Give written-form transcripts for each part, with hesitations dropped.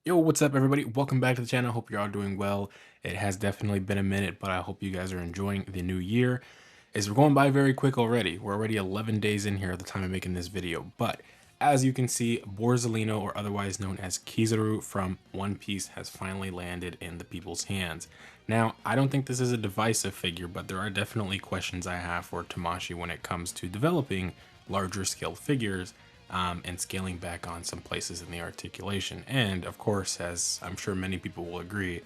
Yo, what's up, everybody? Welcome back to the channel. Hope you're all doing well. It has definitely been a minute, but I hope you guys are enjoying the new year. We're going by very quick already. We're already 11 days in here at the time of making this video. But as you can see, Borsalino, or otherwise known as Kizaru from One Piece, has finally landed in the people's hands. Now, I don't think this is a divisive figure, but there are definitely questions I have for Tamashii when it comes to developing larger scale figures and scaling back on some places in the articulation. And of course, as I'm sure many people will agree,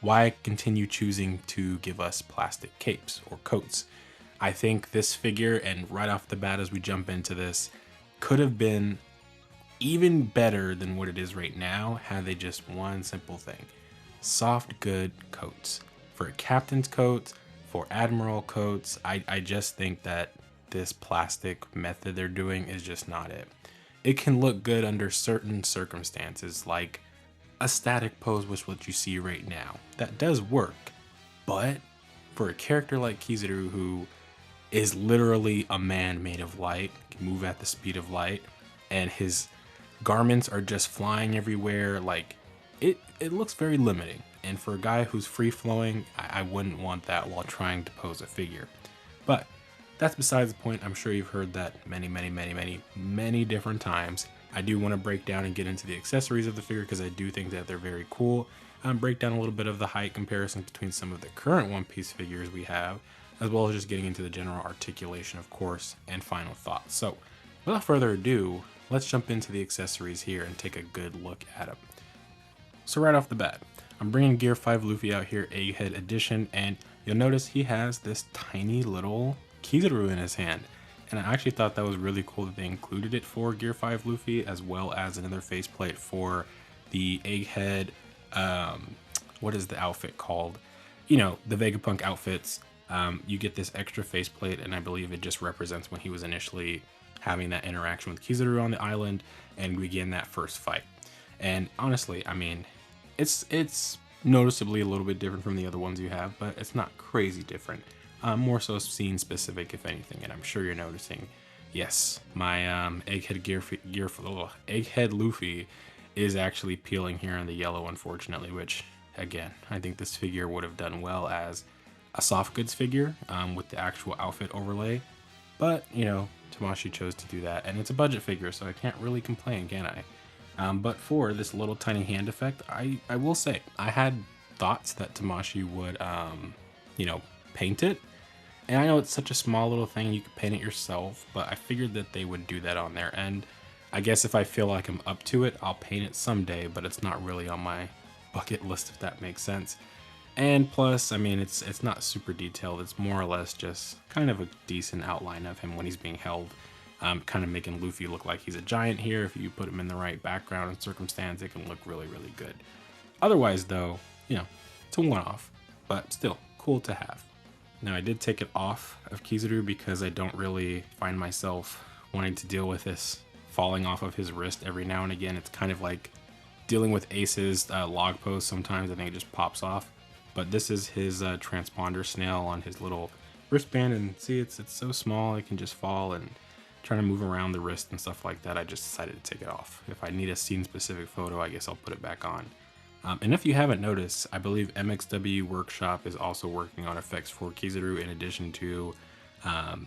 why continue choosing to give us plastic capes or coats? I think this figure, and right off the bat as we jump into this, could have been even better than what it is right now had they just one simple thing: soft, good coats. For captain's coats, for admiral coats, I just think that this plastic method they're doing is just not it. It can look good under certain circumstances, like a static pose, which what you see right now. That does work, but for a character like Kizaru, who is literally a man made of light, can move at the speed of light, and his garments are just flying everywhere, like it looks very limiting. And for a guy who's free flowing, I wouldn't want that while trying to pose a figure. But that's besides the point. I'm sure you've heard that many different times. I do want to break down and get into the accessories of the figure because I do think that they're very cool. Break down a little bit of the height comparison between some of the current One Piece figures we have, as well as just getting into the general articulation, of course, and final thoughts. So without further ado, let's jump into the accessories here and take a good look at them. So right off the bat, I'm bringing Gear 5 Luffy out here, Egghead edition, and you'll notice he has this tiny little Kizaru in his hand. And I actually thought that was really cool that they included it for Gear 5 Luffy, as well as another faceplate for the Egghead, what is the outfit called? You know, the Vegapunk outfits. You get this extra faceplate, and I believe it just represents when he was initially having that interaction with Kizaru on the island and begin that first fight. And honestly, I mean, it's noticeably a little bit different from the other ones you have, but it's not crazy different. More so scene specific, if anything, and I'm sure you're noticing. Yes, my Egghead Luffy is actually peeling here in the yellow, unfortunately. Which, again, I think this figure would have done well as a soft goods figure with the actual outfit overlay. But you know, Tamashii chose to do that, and it's a budget figure, so I can't really complain, can I? But for this little tiny hand effect, I will say I had thoughts that Tamashii would, you know, paint it. And I know it's such a small little thing, you could paint it yourself, but I figured that they would do that on their end. I guess if I feel like I'm up to it, I'll paint it someday, but it's not really on my bucket list, if that makes sense. And plus, I mean, it's not super detailed. It's more or less just kind of a decent outline of him when he's being held. Kind of making Luffy look like he's a giant here. If you put him in the right background and circumstance, it can look really good. Otherwise, though, you know, it's a one-off, but still cool to have. Now, I did take it off of Kizaru because I don't really find myself wanting to deal with this falling off of his wrist every now and again. It's kind of like dealing with Ace's log post sometimes. I think it just pops off. But this is his transponder snail on his little wristband, and see, it's so small it can just fall, and trying to move around the wrist and stuff like that, I just decided to take it off. If I need a scene specific photo, I guess I'll put it back on. And if you haven't noticed, I believe MXW Workshop is also working on effects for Kizaru in addition to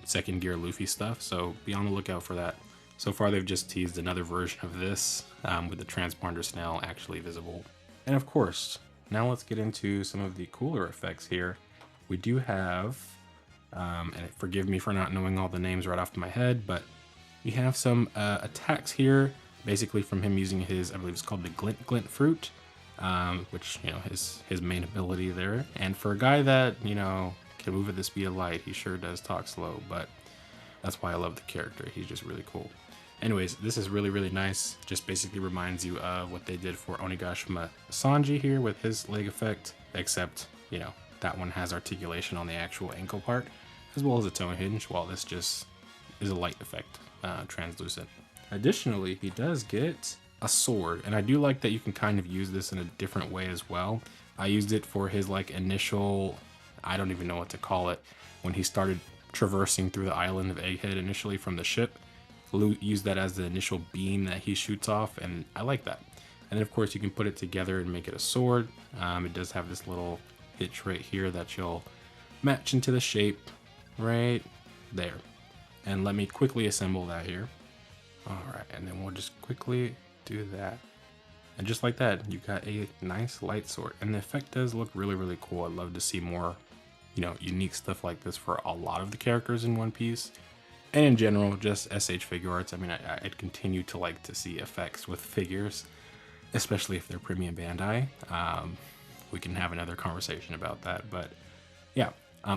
second gear Luffy stuff, so be on the lookout for that. So far they've just teased another version of this with the transponder snail actually visible. And of course, now let's get into some of the cooler effects here. We do have, and forgive me for not knowing all the names right off my head, but we have some attacks here, basically from him using his, I believe it's called the Glint fruit. Which, you know, his main ability there. And for a guy that, you know, can move at the speed of light, he sure does talk slow, but that's why I love the character. He's just really cool. Anyways, this is really nice. Just basically reminds you of what they did for Onigashima Sanji here with his leg effect, except, you know, that one has articulation on the actual ankle part, as well as a toe hinge, while this just is a light effect, translucent. Additionally, he does get a sword, and I do like that you can kind of use this in a different way as well. I used it for his like initial, I don't even know what to call it, when he started traversing through the island of Egghead initially from the ship. Used that as the initial beam that he shoots off, and I like that. And then of course you can put it together and make it a sword. It does have this little hitch right here that you'll match into the shape right there. And let me quickly assemble that here. All right, and then we'll just quickly do that. And just like that, you got a nice light sword. And the effect does look really, really cool. I'd love to see more, you know, unique stuff like this for a lot of the characters in One Piece. And in general, just SH Figuarts. I mean, I'd continue to like to see effects with figures, especially if they're premium Bandai. We can have another conversation about that. But yeah,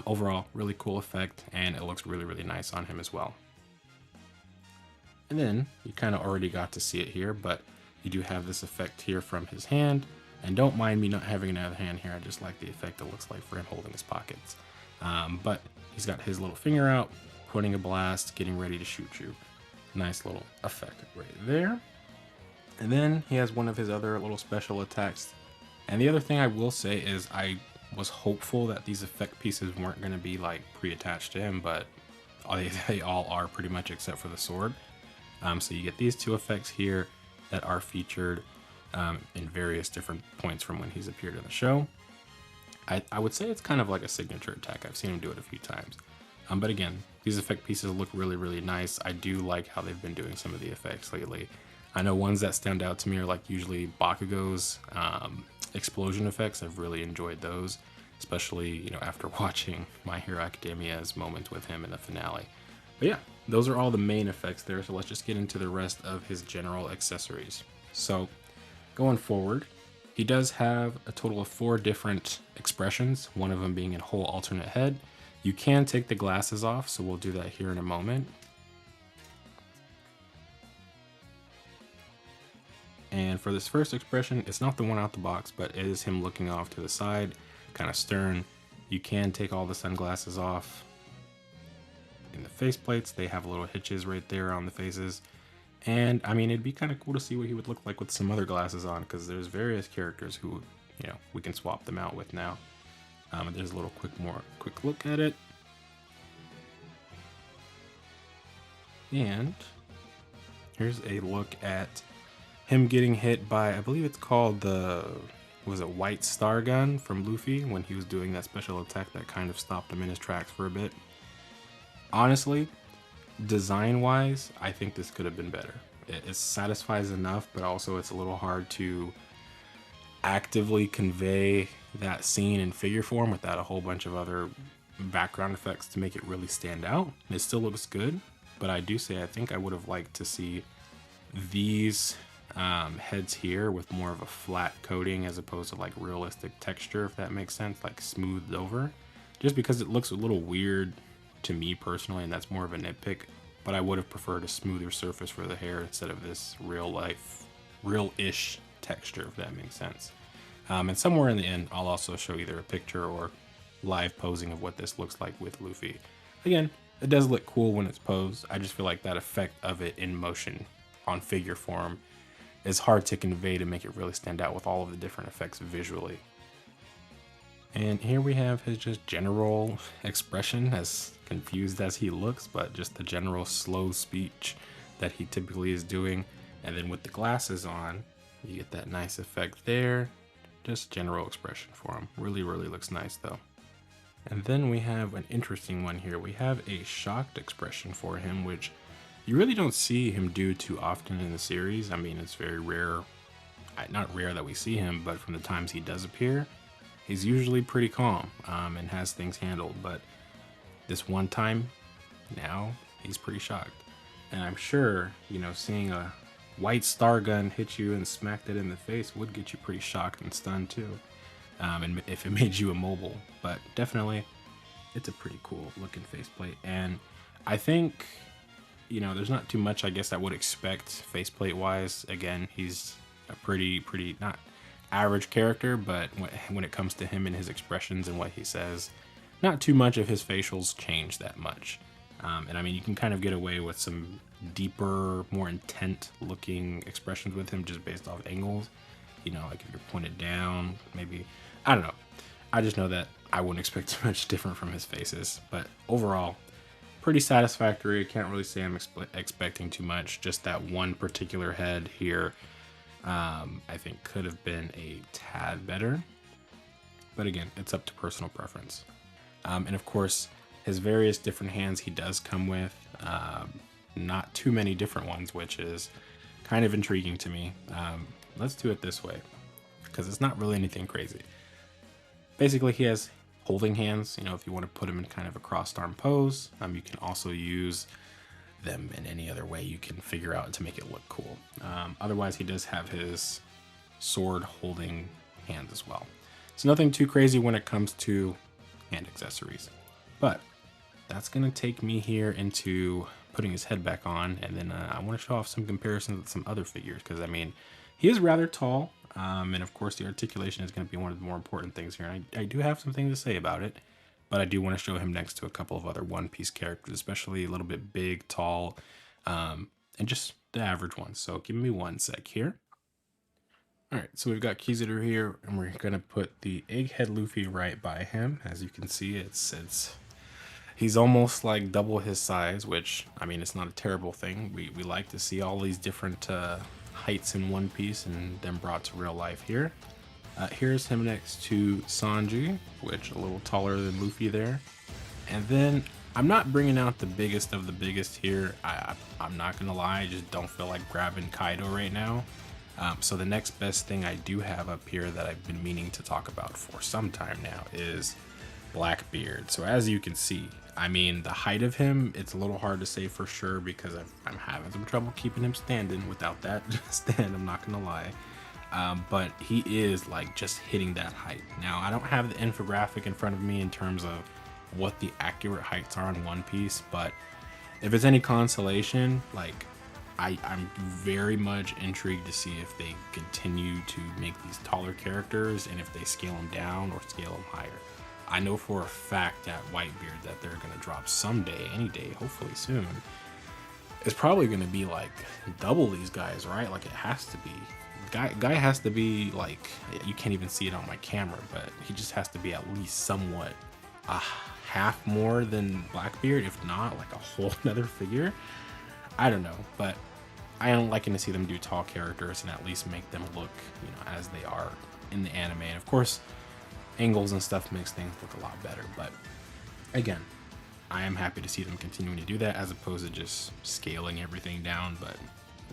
overall, really cool effect. And it looks really, really nice on him as well. And then you kind of already got to see it here, but you do have this effect here from his hand. And don't mind me not having another hand here. I just like the effect it looks like for him holding his pockets. But he's got his little finger out, pointing a blast, getting ready to shoot you. Nice little effect right there. And then he has one of his other little special attacks. And the other thing I will say is I was hopeful that these effect pieces weren't going to be like pre-attached to him, but they all are pretty much except for the sword. So you get these two effects here that are featured in various different points from when he's appeared in the show. I would say it's kind of like a signature attack. I've seen him do it a few times. But again, these effect pieces look really, really nice. I do like how they've been doing some of the effects lately. I know ones that stand out to me are like usually Bakugo's explosion effects. I've really enjoyed those, especially, you know, after watching My Hero Academia's moments with him in the finale. But yeah, those are all the main effects there. So let's just get into the rest of his general accessories. So going forward, he does have a total of 4 different expressions, one of them being a whole alternate head. You can take the glasses off, so we'll do that here in a moment. And for this first expression, it's not the one out the box, but it is him looking off to the side, kind of stern. You can take all the sunglasses off. In the faceplates, they have little hitches right there on the faces. And I mean, it'd be kind of cool to see what he would look like with some other glasses on, because there's various characters who, you know, we can swap them out with now. There's a little quick look at it. And here's a look at him getting hit by, I believe it's called the, was it White Star Gun from Luffy when he was doing that special attack that kind of stopped him in his tracks for a bit. Honestly, design-wise, I think this could have been better. It satisfies enough, but also it's a little hard to actively convey that scene in figure form without a whole bunch of other background effects to make it really stand out. It still looks good, but I do say I think I would have liked to see these heads here with more of a flat coating as opposed to like realistic texture, if that makes sense, like smoothed over, just because it looks a little weird to me personally, and that's more of a nitpick. But I would have preferred a smoother surface for the hair instead of this real-ish texture, if that makes sense. And somewhere in the end, I'll also show either a picture or live posing of what this looks like with Luffy. Again, it does look cool when it's posed. I just feel like that effect of it in motion on figure form is hard to convey to make it really stand out with all of the different effects visually. And here we have his just general expression, as confused as he looks, but just the general slow speech that he typically is doing. And then with the glasses on, you get that nice effect there. Just general expression for him. Really, really looks nice though. And then we have an interesting one here. We have a shocked expression for him, which you really don't see him do too often in the series. I mean, it's very rare, not rare that we see him, but from the times he does appear, he's usually pretty calm and has things handled. But this one time, now he's pretty shocked. And I'm sure, you know, seeing a white star gun hit you and smack that in the face would get you pretty shocked and stunned too. And if it made you immobile, but definitely it's a pretty cool looking faceplate. And I think, you know, there's not too much, I guess, I would expect faceplate wise. Again, he's a pretty not average character, but when it comes to him and his expressions and what he says, not too much of his facials change that much. And I mean, you can kind of get away with some deeper, more intent looking expressions with him just based off angles. You know, like if you're pointed down, maybe, I don't know. I just know that I wouldn't expect too much different from his faces. But overall, pretty satisfactory. Can't really say I'm expecting too much. Just that one particular head here I think could have been a tad better. But again, it's up to personal preference. And of course, his various different hands he does come with. Not too many different ones, which is kind of intriguing to me. Let's do it this way, because it's not really anything crazy. Basically, he has holding hands. You know, if you want to put him in kind of a crossed arm pose, you can also use them in any other way you can figure out to make it look cool. Otherwise, he does have his sword holding hands as well. So nothing too crazy when it comes to hand accessories. But that's going to take me here into putting his head back on, and then I want to show off some comparisons with some other figures, because I mean, he is rather tall, and of course the articulation is going to be one of the more important things here. And I do have some things to say about it, but I do want to show him next to a couple of other One Piece characters, especially a little bit big, tall, and just the average ones. So give me one sec here. All right, so we've got Kizaru here, and we're gonna put the Egghead Luffy right by him. As you can see, he's almost like double his size, which, I mean, it's not a terrible thing. We like to see all these different heights in One Piece and them brought to real life here. Here's him next to Sanji, which a little taller than Luffy there. And then I'm not bringing out the biggest of the biggest here. I'm not gonna lie, I just don't feel like grabbing Kaido right now. So the next best thing I do have up here that I've been meaning to talk about for some time now is Blackbeard. So as you can see, I mean, the height of him, it's a little hard to say for sure because I'm having some trouble keeping him standing without that stand, I'm not gonna lie. But he is like just hitting that height. Now, I don't have the infographic in front of me in terms of what the accurate heights are in One Piece, but if it's any consolation, like, I'm very much intrigued to see if they continue to make these taller characters and if they scale them down or scale them higher. I know for a fact at Whitebeard that they're going to drop someday, any day, hopefully soon. It's probably going to be like double these guys, right? Like, it has to be. Guy has to be like, you can't even see it on my camera, but he just has to be at least somewhat half more than Blackbeard, if not like a whole nother figure. I don't know, but I am liking to see them do tall characters and at least make them look, you know, as they are in the anime. And of course, angles and stuff makes things look a lot better. But again, I am happy to see them continuing to do that as opposed to just scaling everything down. But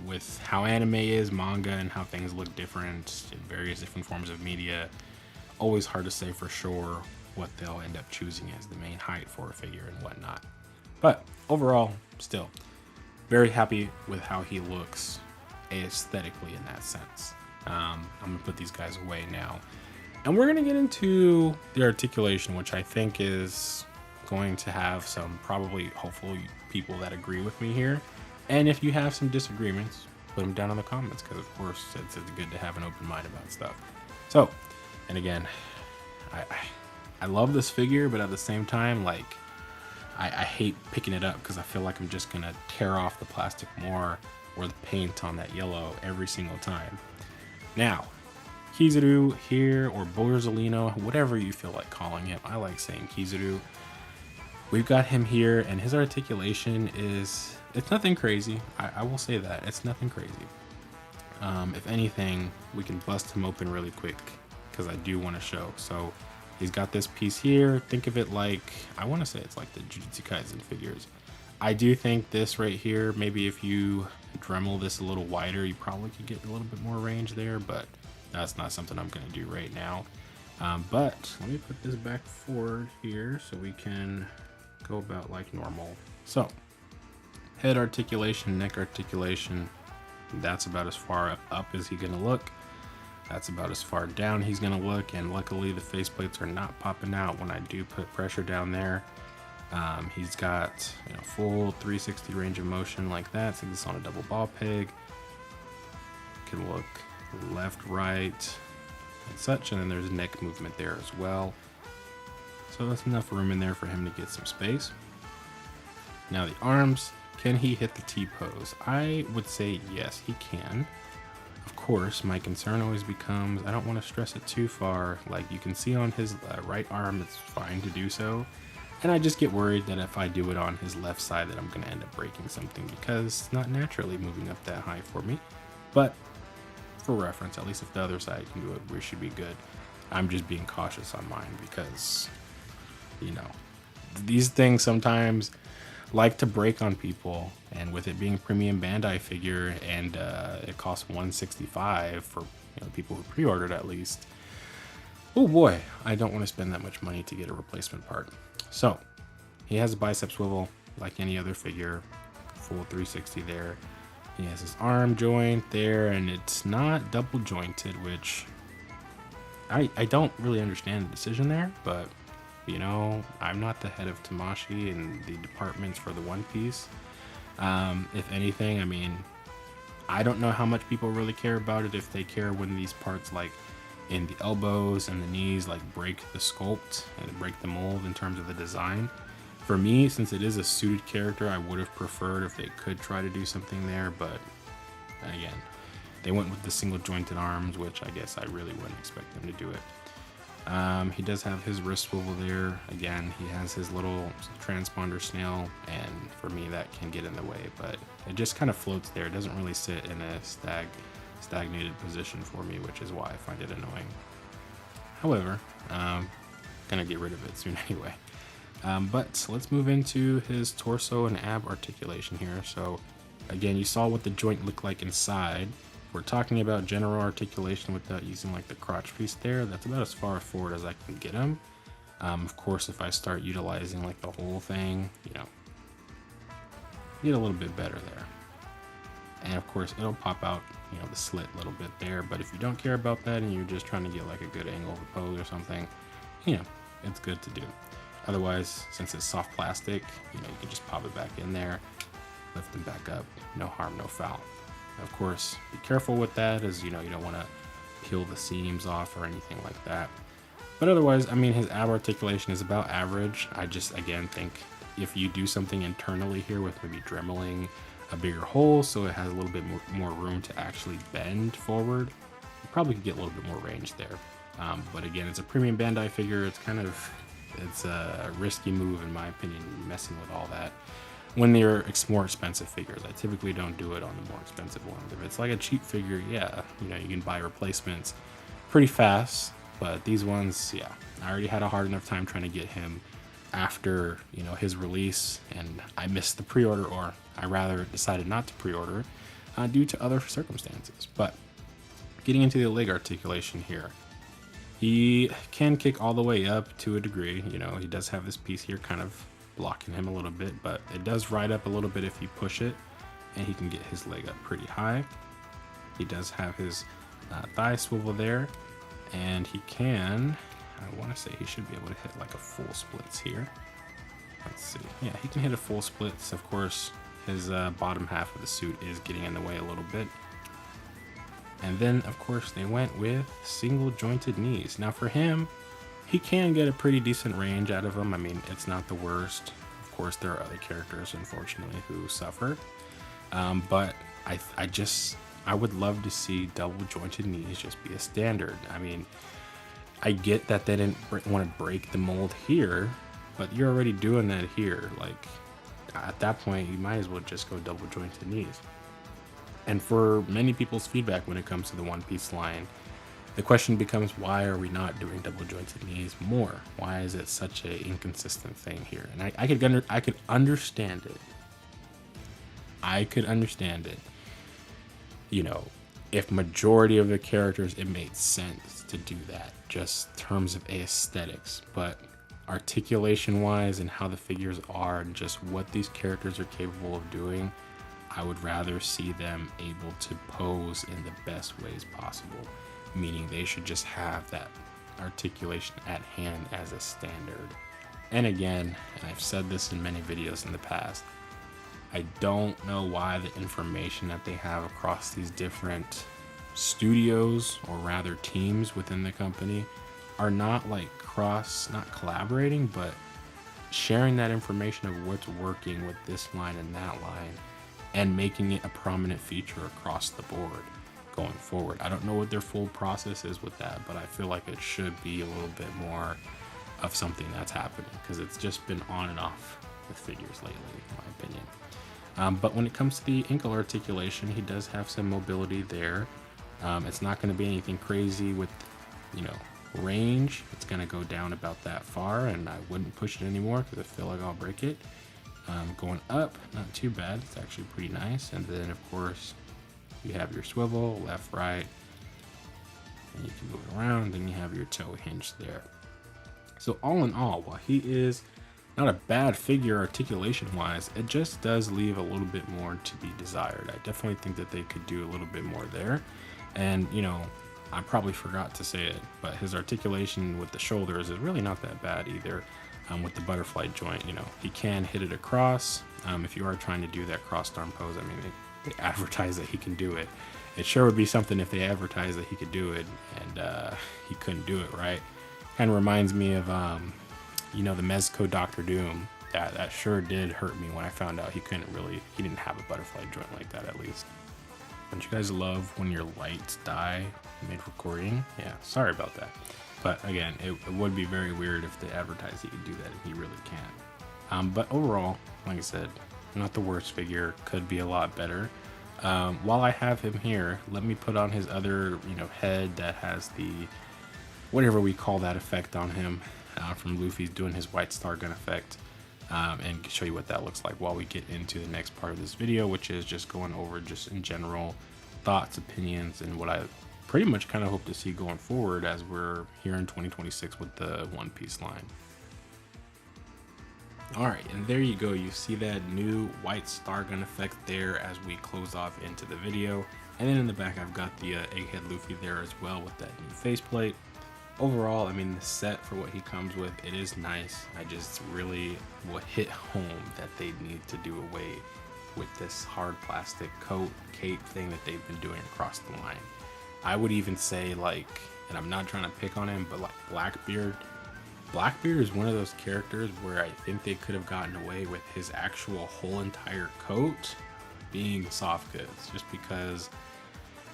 with how anime is, manga, and how things look different in various different forms of media, always hard to say for sure what they'll end up choosing as the main height for a figure and whatnot. But overall, still very happy with how he looks aesthetically in that sense. I'm gonna put these guys away now, and we're gonna get into the articulation, which I think is going to have some probably, hopefully, people that agree with me here. And if you have some disagreements, put them down in the comments, because of course it's good to have an open mind about stuff. So, and again, I love this figure, but at the same time, like, I hate picking it up because I feel like I'm just gonna tear off the plastic more or the paint on that yellow every single time. Now, Kizaru here, or Borsalino, whatever you feel like calling him. I like saying Kizaru. We've got him here, and his articulation is, it's nothing crazy. I will say that, it's nothing crazy. If anything, we can bust him open really quick because I do want to show. So he's got this piece here. Think of it like, I want to say it's like the Jujutsu Kaisen figures. I do think this right here, maybe if you Dremel this a little wider, you probably could get a little bit more range there, but that's not something I'm going to do right now. But let me put this back forward here so we can go about like normal. So head articulation, neck articulation, that's about as far up as he's going to look. That's about as far down he's gonna look, and luckily the faceplates are not popping out when I do put pressure down there. He's got, you know, full 360 range of motion like that, so this on a double ball peg. Can look left, right, and such, and then there's neck movement there as well. So that's enough room in there for him to get some space. Now the arms, can he hit the T-pose? I would say yes, he can. Of course, my concern always becomes, I don't want to stress it too far. Like you can see on his right arm, it's fine to do so. And I just get worried that if I do it on his left side that I'm going to end up breaking something because it's not naturally moving up that high for me. But for reference. At least if the other side can do it, we should be good. I'm just being cautious on mine because, you know, these things sometimes like to break on people, and with it being a premium Bandai figure and it costs $165 for, you know, people who pre-ordered at least. Oh boy, I don't want to spend that much money to get a replacement part. So he has a bicep swivel like any other figure, full 360 there. He has his arm joint there, and it's not double jointed, which I don't really understand the decision there, but you know, I'm not the head of Tamashii and the departments for the One Piece. If anything, I mean, I don't know how much people really care about it, if they care when these parts like in the elbows and the knees like break the sculpt and break the mold in terms of the design. For me, since it is a suited character, I would have preferred if they could try to do something there, but again, they went with the single jointed arms, which I guess I really wouldn't expect them to do it. He does have his wrist swivel there. Again, he has his little transponder snail, and for me that can get in the way, but it just kind of floats there. It doesn't really sit in a stagnated position for me, which is why I find it annoying. However, gonna get rid of it soon anyway. But let's move into his torso and ab articulation here. So again, you saw what the joint looked like inside. We're talking about general articulation without using like the crotch piece there. That's about as far forward as I can get him. Of course, if I start utilizing like the whole thing, you know, get a little bit better there. And of course, it'll pop out, you know, the slit a little bit there. But if you don't care about that and you're just trying to get like a good angle of a pose or something, you know, it's good to do. Otherwise, since it's soft plastic, you know, you can just pop it back in there, lift them back up, no harm, no foul. Of course, be careful with that, as you know, you don't want to peel the seams off or anything like that. But otherwise, I mean, his ab articulation is about average. I just, again, think if you do something internally here with maybe dremeling a bigger hole so it has a little bit more room to actually bend forward, you probably could get a little bit more range there. But again, it's a premium Bandai figure. It's a risky move, in my opinion, messing with all that. When they're more expensive figures, I typically don't do it on the more expensive ones. If it's like a cheap figure, yeah, you know, you can buy replacements pretty fast. But these ones, yeah, I already had a hard enough time trying to get him after, you know, his release, and I missed the pre-order, or I rather decided not to pre-order due to other circumstances. But getting into the leg articulation here, he can kick all the way up to a degree. You know, he does have this piece here kind of blocking him a little bit, but it does ride up a little bit if you push it, and he can get his leg up pretty high. He does have his thigh swivel there, and he can, I want to say he should be able to hit like a full splits here. Let's see. Yeah, he can hit a full splits. Of course, his bottom half of the suit is getting in the way a little bit. And then, of course, they went with single jointed knees. Now for him, he can get a pretty decent range out of them. I mean, it's not the worst. Of course, there are other characters, unfortunately, who suffer. But I would love to see double jointed knees just be a standard. I mean, I get that they didn't want to break the mold here, but you're already doing that here. Like, at that point, you might as well just go double jointed knees. And for many people's feedback when it comes to the One Piece line, the question becomes, why are we not doing double jointed knees more? Why is it such a inconsistent thing here? And I could understand it. I could understand it. You know, if majority of the characters, it made sense to do that, just in terms of aesthetics. But articulation wise and how the figures are and just what these characters are capable of doing, I would rather see them able to pose in the best ways possible. Meaning they should just have that articulation at hand as a standard. And again, and I've said this in many videos in the past, I don't know why the information that they have across these different studios, or rather teams within the company, are not like not collaborating, but sharing that information of what's working with this line and that line, and making it a prominent feature across the board going forward. I don't know what their full process is with that, but I feel like it should be a little bit more of something that's happening, because it's just been on and off with figures lately, in my opinion. But when it comes to the ankle articulation, he does have some mobility there. It's not going to be anything crazy with, you know, range. It's going to go down about that far, and I wouldn't push it anymore because I feel like I'll break it. Going up, not too bad. It's actually pretty nice. And then, of course, you have your swivel, left, right, and you can move it around. Then you have your toe hinge there. So all in all, while he is not a bad figure articulation-wise, it just does leave a little bit more to be desired. I definitely think that they could do a little bit more there. And, you know, I probably forgot to say it, but his articulation with the shoulders is really not that bad either. With the butterfly joint, you know, he can hit it across. If you are trying to do that crossed arm pose, I mean, they advertise that he can do it. It sure would be something if they advertised that he could do it and he couldn't do it, right? Kind of reminds me of, you know, the Mezco Doctor Doom. That sure did hurt me when I found out he didn't have a butterfly joint like that at least. Don't you guys love when your lights die mid-recording? Yeah, sorry about that. But again, it would be very weird if they advertised he could do that, and he really can't. But overall, like I said, not the worst figure. Could be a lot better. While I have him here, let me put on his other, you know, head that has the, whatever we call that effect on him, from Luffy's doing his white star gun effect, and show you what that looks like while we get into the next part of this video, which is just going over just in general thoughts, opinions, and what I pretty much kind of hope to see going forward as we're here in 2026 with the One Piece line. All right, and there you go. You see that new white star gun effect there as we close off into the video. And then in the back, I've got the Egghead Luffy there as well with that new faceplate. Overall, I mean, the set for what he comes with, it is nice. I just really will hit home that they need to do away with this hard plastic coat cape thing that they've been doing across the line. I would even say, like, and I'm not trying to pick on him, but like Blackbeard is one of those characters where I think they could have gotten away with his actual whole entire coat being soft goods, just because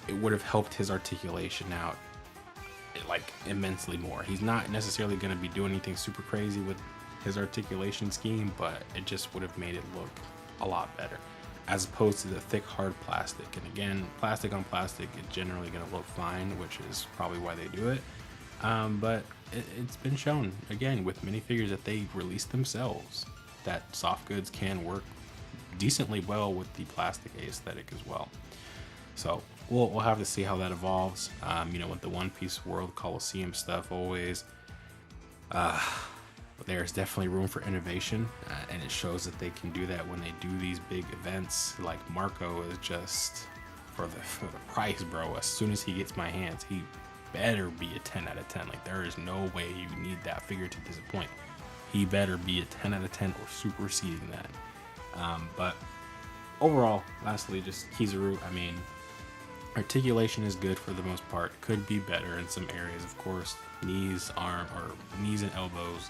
it would have helped his articulation out like immensely more. He's not necessarily going to be doing anything super crazy with his articulation scheme, but it just would have made it look a lot better, as opposed to the thick hard plastic. And again, plastic on plastic is generally going to look fine, which is probably why they do it. But it's been shown again with many figures that they release themselves that soft goods can work decently well with the plastic aesthetic as well. So we'll have to see how that evolves. You know, with the One Piece World Coliseum stuff, always there's definitely room for innovation, and it shows that they can do that when they do these big events. Like Marco is just for the price, bro. As soon as he gets my hands, he better be a 10 out of 10. Like, there is no way you need that figure to disappoint. He better be a 10 out of 10 or superseding that. But overall, lastly, just Kizaru. I mean, articulation is good for the most part. Could be better in some areas, of course. Knees and elbows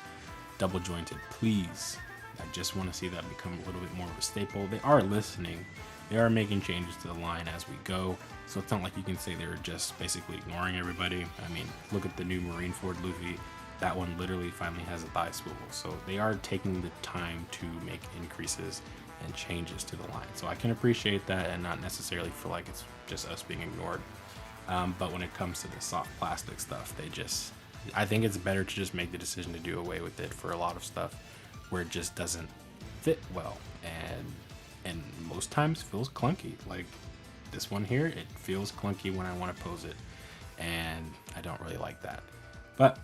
double jointed, please. I just want to see that become a little bit more of a staple. They are listening. They are making changes to the line as we go. So it's not like you can say they're just basically ignoring everybody. I mean, look at the new Marineford Luffy. That one literally finally has a thigh swivel. So they are taking the time to make increases and changes to the line. So I can appreciate that and not necessarily feel like it's just us being ignored. But when it comes to the soft plastic stuff, I think it's better to just make the decision to do away with it for a lot of stuff where it just doesn't fit well and most times feels clunky. Like this one here, it feels clunky when I want to pose it, and I don't really like that. But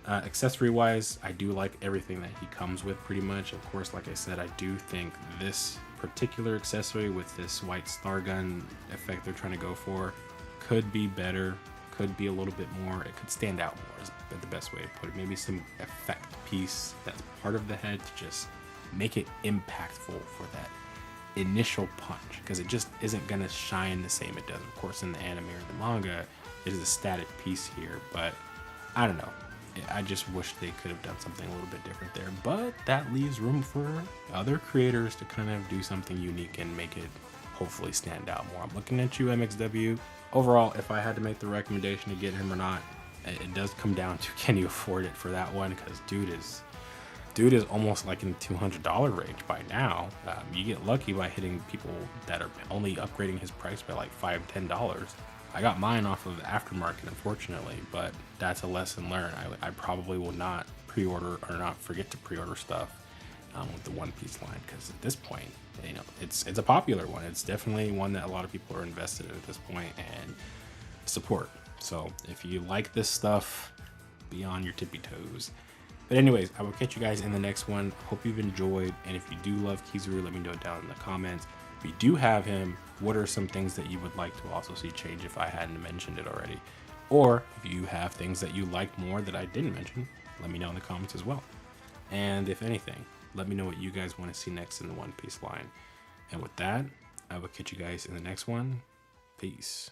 accessory wise, I do like everything that he comes with pretty much. Of course, like I said, I do think this particular accessory with this white star gun effect they're trying to go for could be better, could be a little bit more, it could stand out more is the best way to put it. Maybe some effect piece that's part of the head to just make it impactful for that initial punch, because it just isn't going to shine the same it does, of course, in the anime or the manga. It is a static piece here, but I don't know. I just wish they could have done something a little bit different there, but that leaves room for other creators to kind of do something unique and make it hopefully stand out more. I'm looking at you, MXW. Overall, if I had to make the recommendation to get him or not, it does come down to, can you afford it for that one? Because dude is almost like in the $200 range by now. You get lucky by hitting people that are only upgrading his price by like $5-10. I got mine off of the aftermarket, unfortunately, but that's a lesson learned. I probably will not pre-order or not forget to pre-order stuff with the One Piece line, because at this point, you know, it's a popular one. It's definitely one that a lot of people are invested in at this point and support. So if you like this stuff, be on your tippy toes. But anyways, I will catch you guys in the next one. Hope you've enjoyed, and if you do love Kizaru, let me know down in the comments. If you do have him, what are some things that you would like to also see change if I hadn't mentioned it already? Or if you have things that you like more that I didn't mention, let me know in the comments as well. And if anything, let me know what you guys want to see next in the One Piece line. And with that, I will catch you guys in the next one. Peace.